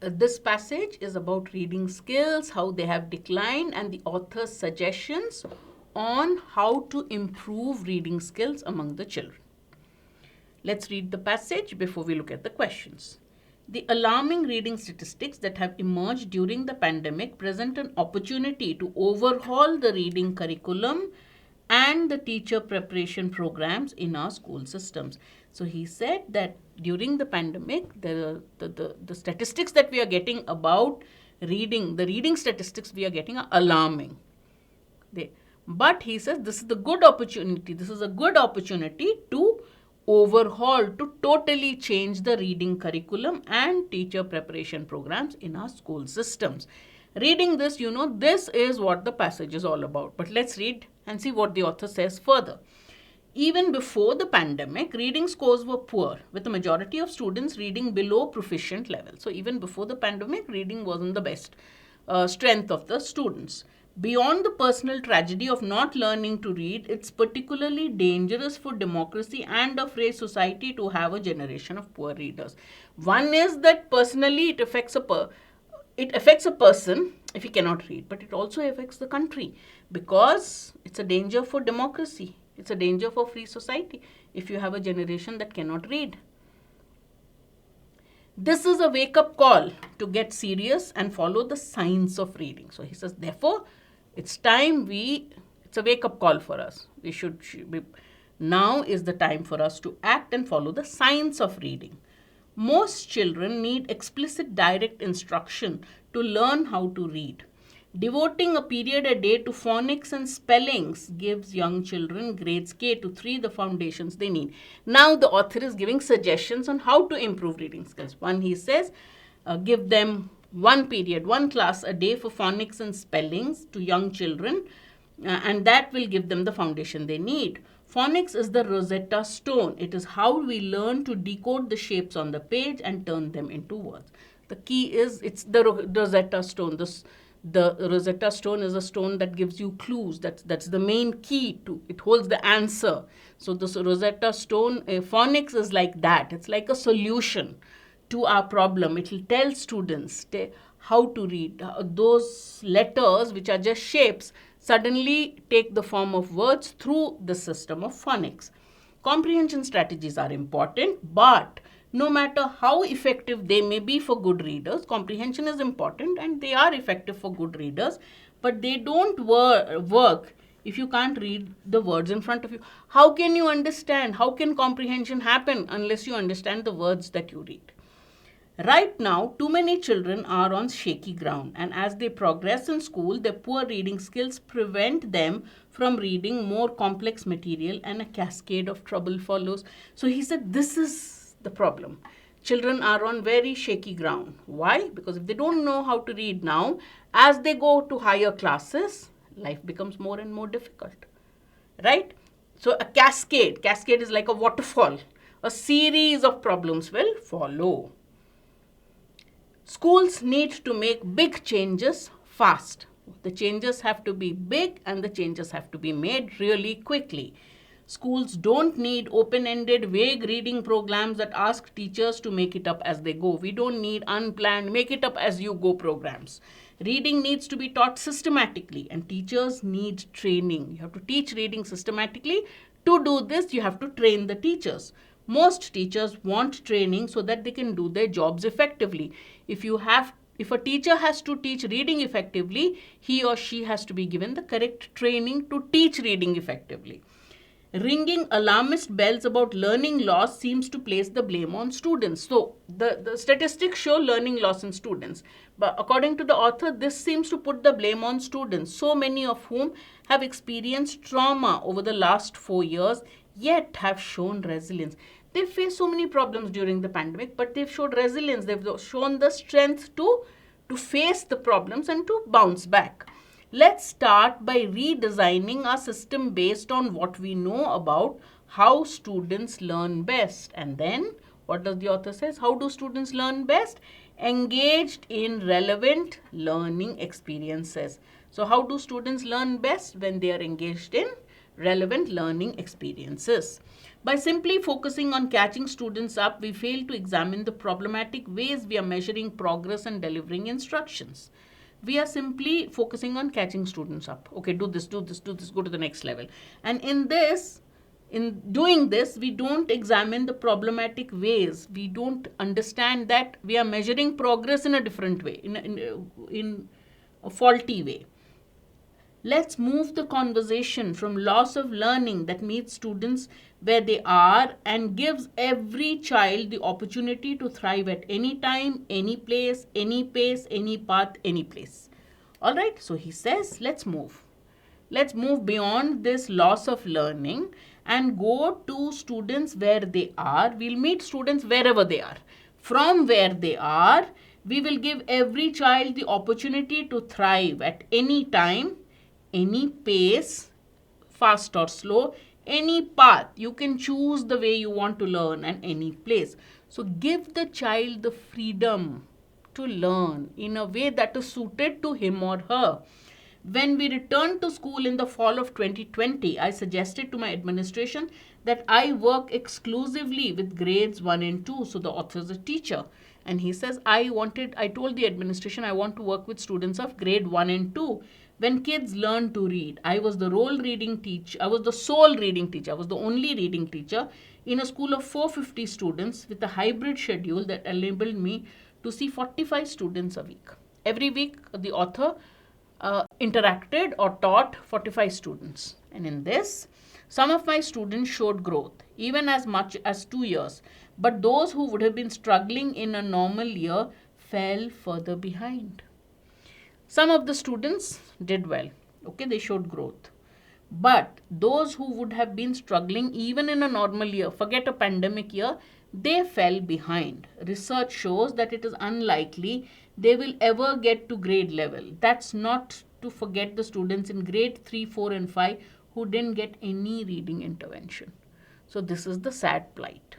this passage is about reading skills, how they have declined, and the author's suggestions on how to improve reading skills among the children. Let's read the passage before we look at the questions. The alarming reading statistics that have emerged during the pandemic present an opportunity to overhaul the reading curriculum and the teacher preparation programs in our school systems. So he said that during the pandemic, the statistics that we are getting about reading, the reading statistics we are getting are alarming. But he says this is the good opportunity. This is a good opportunity to overhaul, to totally change the reading curriculum and teacher preparation programs in our school systems. Reading this, this is what the passage is all about. But let's read and see what the author says further. Even before the pandemic, reading scores were poor, with the majority of students reading below proficient level. So even before the pandemic, reading wasn't the best strength of the students. Beyond the personal tragedy of not learning to read, it's particularly dangerous for democracy and a free society to have a generation of poor readers. One is that personally it affects a person if he cannot read, but it also affects the country because it's a danger for democracy. It's a danger for free society if you have a generation that cannot read. This is a wake-up call to get serious and follow the science of reading. So he says, therefore, it's a wake-up call for us. Now is the time for us to act and follow the science of reading. Most children need explicit direct instruction to learn how to read. Devoting a period a day to phonics and spellings gives young children grades K to 3 the foundations they need. Now the author is giving suggestions on how to improve reading skills. One, he says, give them one class a day for phonics and spellings to young children, and that will give them the foundation they need. Phonics is the Rosetta Stone. It is how we learn to decode the shapes on the page and turn them into words. The key is, it's the Rosetta Stone. The Rosetta Stone is a stone that gives you clues. That's the main key to it. Holds the answer. So this Rosetta Stone, phonics is like that. It's like a solution to our problem. It will tell students how to read. Those letters, which are just shapes, suddenly take the form of words through the system of phonics. Comprehension strategies are important, but no matter how effective they may be for good readers, comprehension is important and they are effective for good readers, but they don't work if you can't read the words in front of you. How can you understand? How can comprehension happen unless you understand the words that you read? Right now, too many children are on shaky ground, and as they progress in school, their poor reading skills prevent them from reading more complex material, and a cascade of trouble follows. So he said this is the problem. Children are on very shaky ground. Why? Because if they don't know how to read now, as they go to higher classes, life becomes more and more difficult. Right? So a cascade is like a waterfall. A series of problems will follow. Schools need to make big changes fast. The changes have to be big and the changes have to be made really quickly. Schools don't need open-ended, vague reading programs that ask teachers to make it up as they go. We don't need unplanned, make it up as you go programs. Reading needs to be taught systematically and teachers need training. You have to teach reading systematically. To do this, you have to train the teachers. Most teachers want training so that they can do their jobs effectively. If a teacher has to teach reading effectively, he or she has to be given the correct training to teach reading effectively. Ringing alarmist bells about learning loss seems to place the blame on students. So the statistics show learning loss in students. But according to the author, this seems to put the blame on students, so many of whom have experienced trauma over the last 4 years, yet have shown resilience. They've faced so many problems during the pandemic, but they've showed resilience. They've shown the strength to face the problems and to bounce back. Let's start by redesigning our system based on what we know about how students learn best. And then, what does the author say? How do students learn best? Engaged in relevant learning experiences. So how do students learn best? When they are engaged in relevant learning experiences. By simply focusing on catching students up, we fail to examine the problematic ways we are measuring progress and delivering instructions. We are simply focusing on catching students up. Okay, do this, do this, do this, go to the next level. And in doing this, we don't examine the problematic ways. We don't understand that we are measuring progress in a different way, in a faulty way. Let's move the conversation from loss of learning that meets students where they are and gives every child the opportunity to thrive at any time, any place, any pace, any path, any place. All right, so he says, let's move. Let's move beyond this loss of learning and go to students where they are. We'll meet students wherever they are. From where they are, we will give every child the opportunity to thrive at any time, any pace, fast or slow, any path. You can choose the way you want to learn and any place. So give the child the freedom to learn in a way that is suited to him or her. When we returned to school in the fall of 2020, I suggested to my administration that I work exclusively with grades 1 and 2. So the author is a teacher. And he says, I told the administration I want to work with students of grade 1 and 2. When kids learn to read, I was the sole reading teacher. I was the only reading teacher in a school of 450 students with a hybrid schedule that enabled me to see 45 students a week. Every week, the author interacted or taught 45 students. And in this, some of my students showed growth, even as much as 2 years. But those who would have been struggling in a normal year fell further behind. Some of the students did well. Okay, they showed growth. But those who would have been struggling even in a normal year, forget a pandemic year, they fell behind. Research shows that it is unlikely they will ever get to grade level. That's not to forget the students in grade 3, 4 and 5 who didn't get any reading intervention. So this is the sad plight.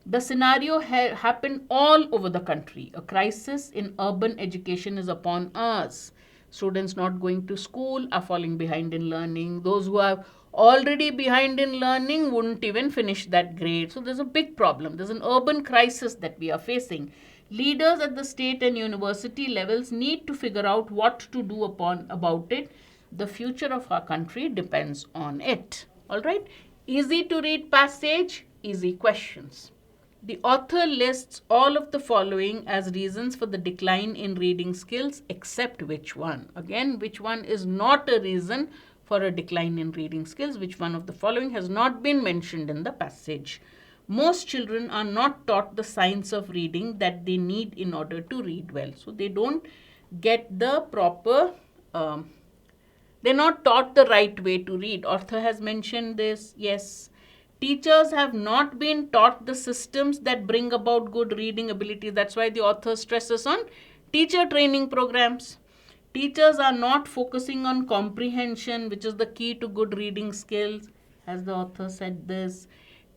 The scenario happened all over the country. A crisis in urban education is upon us. Students not going to school are falling behind in learning. Those who are already behind in learning wouldn't even finish that grade. So there's a big problem. There's an urban crisis that we are facing. Leaders at the state and university levels need to figure out what to do about it. The future of our country depends on it. All right? Easy to read passage, easy questions. The author lists all of the following as reasons for the decline in reading skills, except which one? Again, which one is not a reason for a decline in reading skills? Which one of the following has not been mentioned in the passage? Most children are not taught the science of reading that they need in order to read well. So they don't get the proper, they're not taught the right way to read. Author has mentioned this, yes. Teachers have not been taught the systems that bring about good reading ability. That's why the author stresses on teacher training programs. Teachers are not focusing on comprehension, which is the key to good reading skills, as the author said this.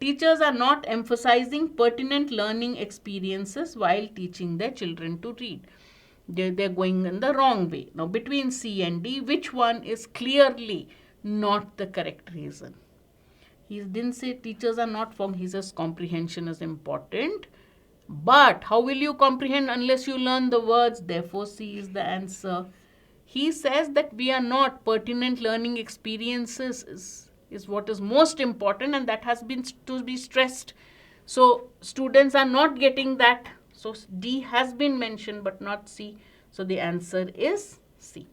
Teachers are not emphasizing pertinent learning experiences while teaching their children to read. They're going in the wrong way. Now, between C and D, which one is clearly not the correct reason? He didn't say teachers are not formed. He says comprehension is important. But how will you comprehend unless you learn the words? Therefore, C is the answer. He says that we are not pertinent learning experiences is what is most important, and that has been to be stressed. So students are not getting that. So D has been mentioned but not C. So the answer is C.